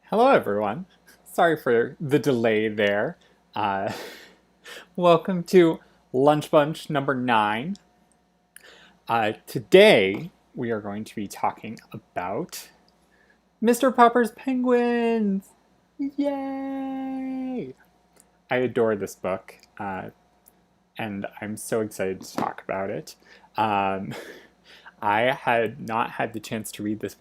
Hello, everyone. Sorry for the delay there. Uh, Welcome to Lunch Bunch number 9. Today, we are going to be talking about Mr. Popper's Penguins! Yay! I adore this book, and I'm so excited to talk about it. Um, I had not had the chance to read this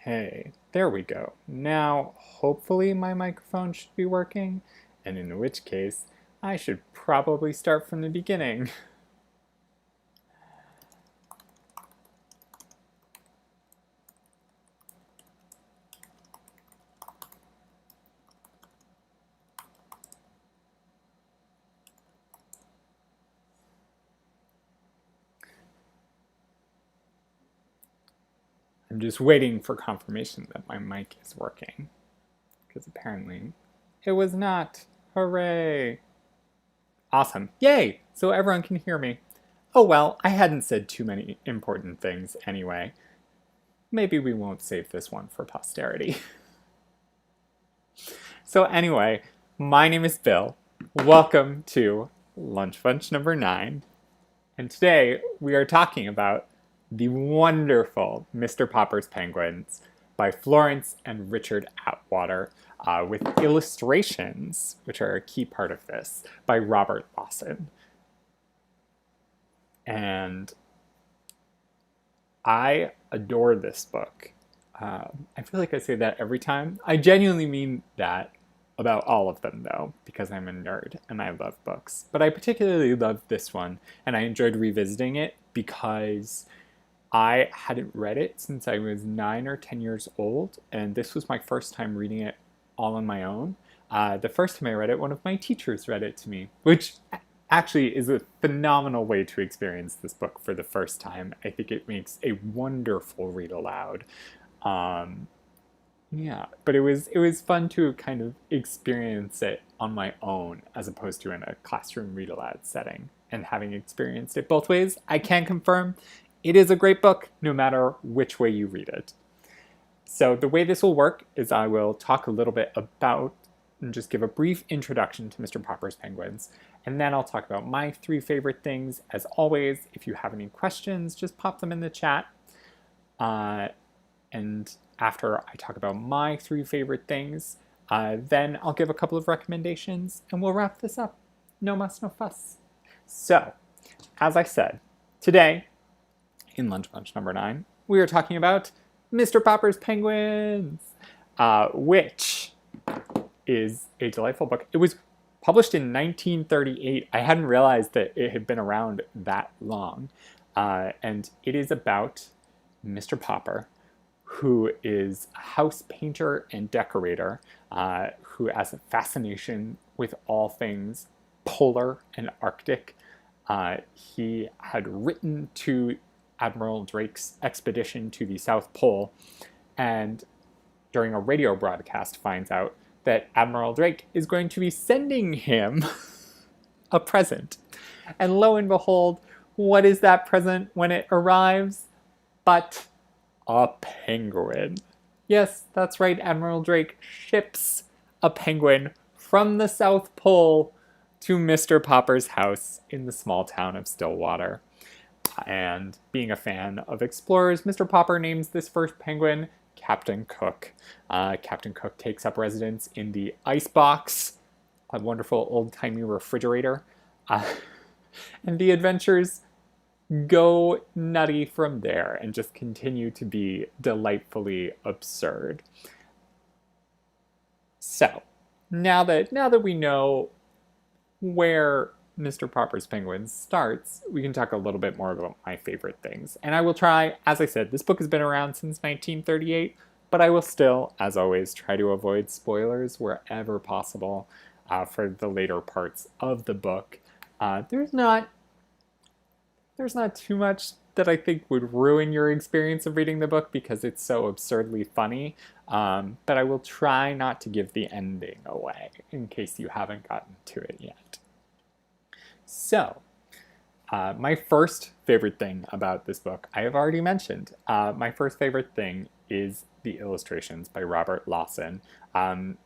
Okay, there we go. Now, hopefully my microphone should be working, and in which case, I should probably start from the beginning. I'm just waiting for confirmation that my mic is working, because apparently it was not. Hooray! Awesome. Yay! So everyone can hear me. Oh well, I hadn't said too many important things anyway. Maybe we won't save this one for posterity. So anyway, my name is Bill. Welcome to Lunch Bunch number 9. And today we are talking about the wonderful Mr. Popper's Penguins by Florence and Richard Atwater, with illustrations, which are a key part of this, by Robert Lawson. And I adore this book. I feel like I say that every time. I genuinely mean that about all of them, though, because I'm a nerd and I love books. But I particularly love this one, and I enjoyed revisiting it because I hadn't read it since I was 9 or 10 years old, and this was my first time reading it all on my own. The first time I read it, one of my teachers read it to me, which actually is a phenomenal way to experience this book for the first time. I think it makes a wonderful read aloud. Um, yeah, but it was fun to kind of experience it on my own as opposed to in a classroom read aloud setting. And having experienced it both ways, I can confirm it is a great book no matter which way you read it. So the way this will work is I will talk a little bit about and just give a brief introduction to Mr. Popper's Penguins, and then I'll talk about my 3 favorite things. As always, if you have any questions, just pop them in the chat. And after I talk about my 3 favorite things, then I'll give a couple of recommendations, and we'll wrap this up. No muss, no fuss. So, as I said, today, in Lunch Bunch number 9, we are talking about Mr. Popper's Penguins, which is a delightful book. It was published in 1938. I hadn't realized that it had been around that long. And it is about Mr. Popper, who is a house painter and decorator, who has a fascination with all things polar and Arctic. He had written to Admiral Drake's expedition to the South Pole, and during a radio broadcast finds out that Admiral Drake is going to be sending him a present. And lo and behold, what is that present when it arrives? But a penguin. Yes, that's right, Admiral Drake ships a penguin from the South Pole to Mr. Popper's house in the small town of Stillwater. And being a fan of explorers, Mr. Popper names this first penguin Captain Cook. Captain Cook takes up residence in the icebox, a wonderful old-timey refrigerator. And the adventures go nutty from there and just continue to be delightfully absurd. So, now that we know where Mr. Popper's Penguins starts, we can talk a little bit more about my favorite things. And I will try, as I said, this book has been around since 1938, but I will still, as always, try to avoid spoilers wherever possible for the later parts of the book. There's not too much that I think would ruin your experience of reading the book because it's so absurdly funny, but I will try not to give the ending away in case you haven't gotten to it yet. So, my first favorite thing about this book, I have already mentioned. My first favorite thing is the illustrations by Robert Lawson.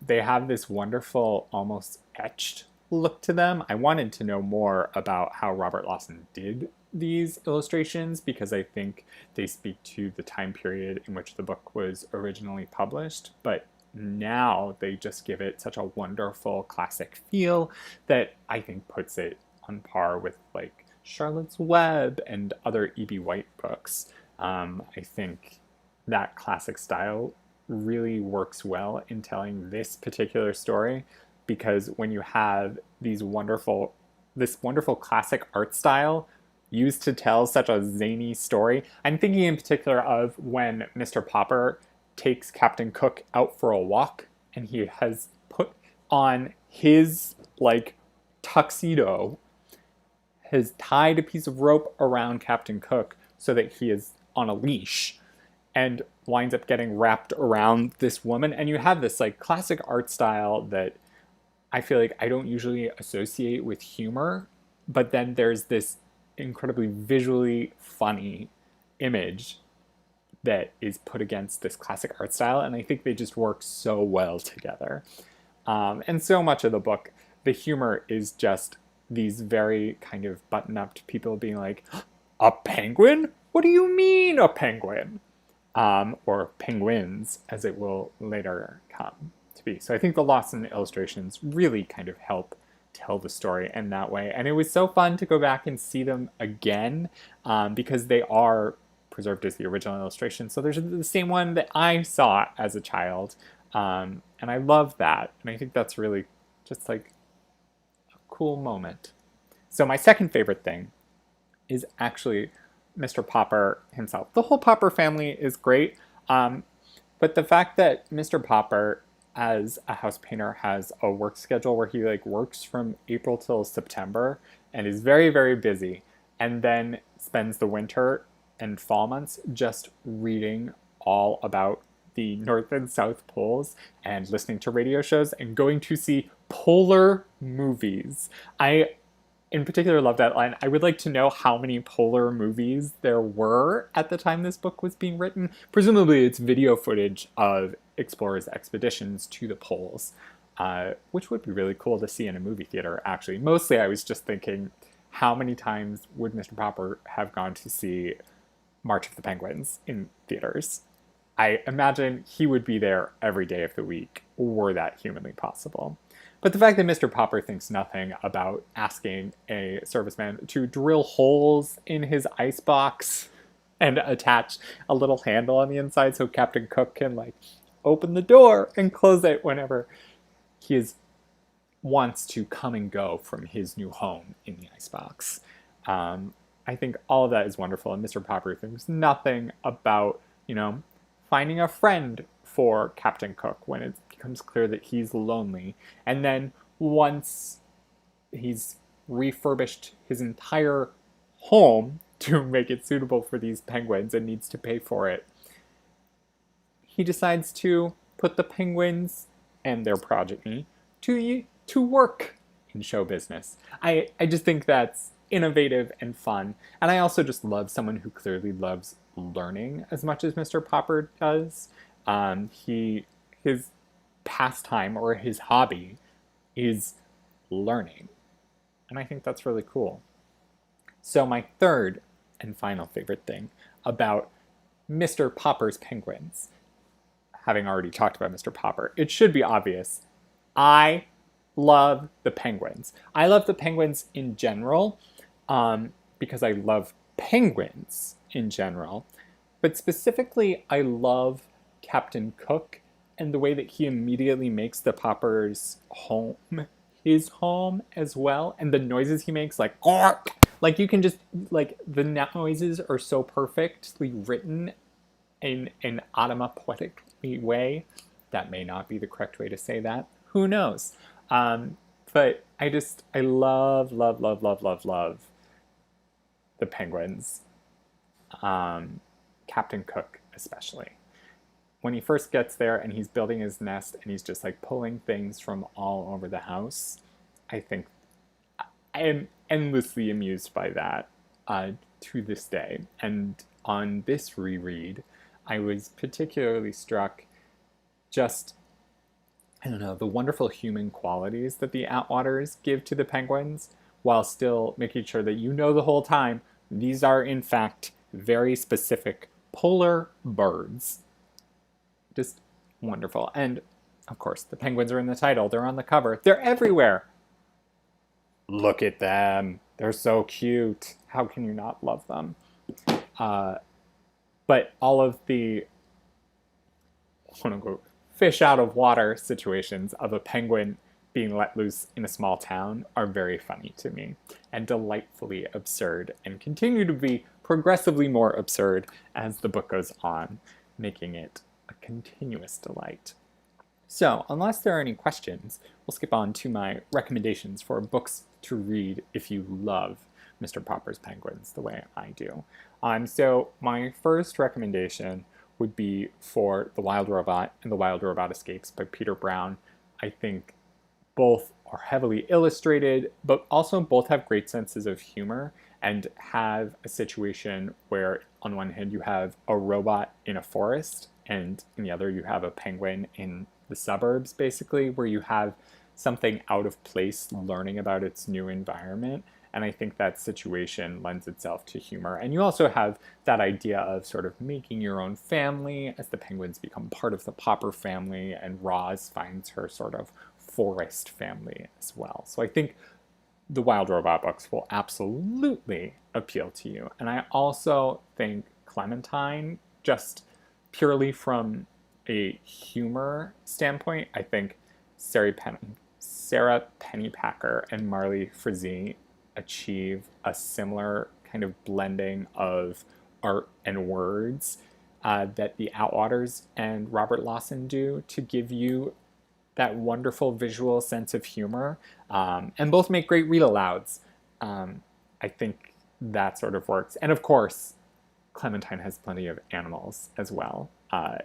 They have this wonderful, almost etched look to them. I wanted to know more about how Robert Lawson did these illustrations because I think they speak to the time period in which the book was originally published, but now they just give it such a wonderful classic feel that I think puts it on par with like Charlotte's Web and other E.B. White books. I think that classic style really works well in telling this particular story because when you have this wonderful classic art style used to tell such a zany story, I'm thinking in particular of when Mr. Popper takes Captain Cook out for a walk and he has put on his like tuxedo, has tied a piece of rope around Captain Cook so that he is on a leash and winds up getting wrapped around this woman. And you have this like classic art style that I feel like I don't usually associate with humor, but then there's this incredibly visually funny image that is put against this classic art style, and I think they just work so well together. And so much of the book, the humor is just these very kind of button-up people being like, a penguin? What do you mean a penguin? Or penguins, as it will later come to be. So I think the Lawson illustrations really kind of help tell the story in that way. And it was so fun to go back and see them again because they are preserved as the original illustration. So there's the same one that I saw as a child. And I love that. And I think that's really just like a cool moment. So my second favorite thing is actually Mr. Popper himself. The whole Popper family is great. But the fact that Mr. Popper as a house painter has a work schedule where he like works from April till September and is very, very busy and then spends the winter and fall months just reading all about the North and South Poles and listening to radio shows and going to see polar movies. I in particular love that line. I would like to know how many polar movies there were at the time this book was being written. Presumably it's video footage of explorers' expeditions to the poles, which would be really cool to see in a movie theater, actually. Mostly I was just thinking, how many times would Mr. Popper have gone to see March of the Penguins in theaters? I imagine he would be there every day of the week, were that humanly possible. But the fact that Mr. Popper thinks nothing about asking a serviceman to drill holes in his icebox and attach a little handle on the inside so Captain Cook can like open the door and close it whenever he wants to come and go from his new home in the icebox. I think all of that is wonderful, and Mr. Popper thinks nothing about, finding a friend for Captain Cook when it becomes clear that he's lonely. And then once he's, refurbished his entire home to make it suitable for these penguins and needs to pay for it, he decides to put the penguins and their progeny to work in show business. I just think that's innovative and fun. And I also just love someone who clearly loves learning as much as Mr. Popper does. His pastime or his hobby is learning. And I think that's really cool. So my third and final favorite thing about Mr. Popper's Penguins, having already talked about Mr. Popper, it should be obvious. I love the penguins. I love the penguins in general because I love penguins in general. But specifically, I love Captain Cook and the way that he immediately makes the Poppers' home his home as well. And the noises he makes, like you can just, like, the noises are so perfectly written in an onomatopoeic way. That may not be the correct way to say that. Who knows? But I love the penguins. Captain Cook, especially. When he first gets there and he's building his nest and he's just like pulling things from all over the house, I think I am endlessly amused by that to this day. And on this reread, I was particularly struck just, I don't know, the wonderful human qualities that the Atwaters give to the penguins, while still making sure that you know the whole time these are in fact very specific polar birds. Just wonderful. And of course, the penguins are in the title. They're on the cover. They're everywhere. Look at them. They're so cute. How can you not love them? But all of the, quote unquote, fish out of water situations of a penguin being let loose in a small town are very funny to me and delightfully absurd, and continue to be progressively more absurd as the book goes on, making it a continuous delight. So, unless there are any questions, we'll skip on to my recommendations for books to read if you love Mr. Popper's Penguins the way I do. So my first recommendation would be for The Wild Robot and The Wild Robot Escapes by Peter Brown. I think both are heavily illustrated, but also both have great senses of humor and have a situation where on one hand you have a robot in a forest and in the other you have a penguin in the suburbs, basically, where you have something out of place learning about its new environment. And I think that situation lends itself to humor. And you also have that idea of sort of making your own family as the penguins become part of the Popper family, and Roz finds her sort of forest family as well. So I think the Wild Robot books will absolutely appeal to you. And I also think Clementine, just purely from a humor standpoint, I think Sarah Pennypacker and Marley Frazee achieve a similar kind of blending of art and words that the Atwaters and Robert Lawson do to give you that wonderful visual sense of humor, and both make great read-alouds. I think that sort of works. And of course, Clementine has plenty of animals as well,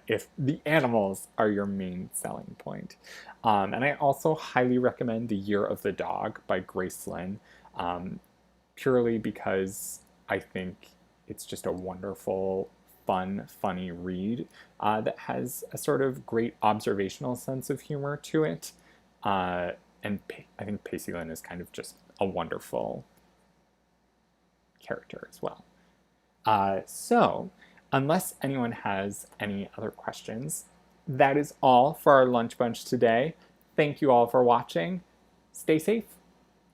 if the animals are your main selling point. And I also highly recommend The Year of the Dog by Grace Lynn, purely because I think it's just a wonderful, fun, funny read that has a sort of great observational sense of humor to it. And I think Pacey Lynn is kind of just a wonderful character as well. So, unless anyone has any other questions, that is all for our lunch bunch today. Thank you all for watching. Stay safe